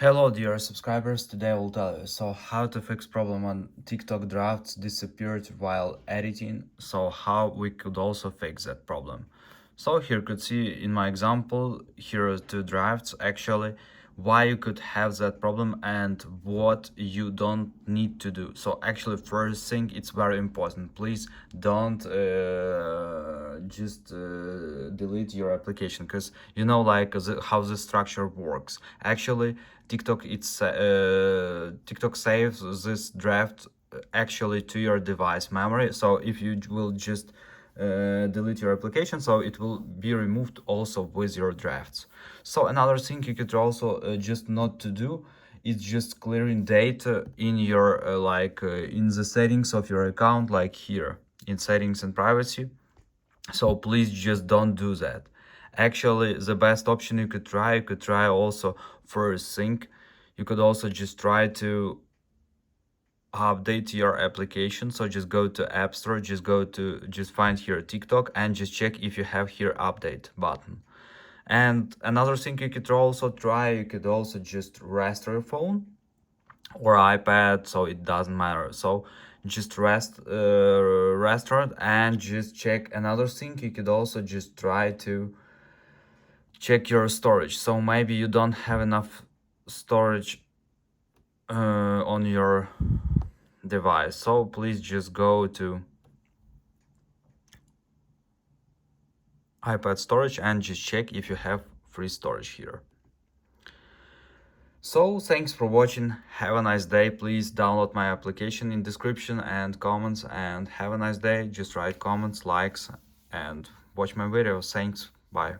Hello dear subscribers, today I will tell you how to fix problem on TikTok drafts disappeared while editing, how we could also fix that problem. So here you could see in my example, here are two drafts actually, why you could have that problem and what you don't need to do. So actually first thing, it's very important, please don't just delete your application, because you know how the structure works. Actually TikTok saves this draft actually to your device memory. So if you will just delete your application, so it will be removed also with your drafts. So another thing you could also just not to do is just clearing data in your in the settings of your account, like here in settings and privacy. So please just don't do that. Actually, the best option you could try also first sync. You could also just try to update your application. So just go to App Store, just find here TikTok and just check if you have here update button. And another thing you could also try, you could also just restore your phone or iPad, so it doesn't matter. So just restore it and just check. Another thing you could also just try to check your storage. So maybe you don't have enough storage on your device, so please just go to iPad storage and just check if you have free storage here. So thanks for watching, have a nice day. Please download my application in description and comments, and have a nice day. Just write comments, likes, and watch my videos. Thanks, bye.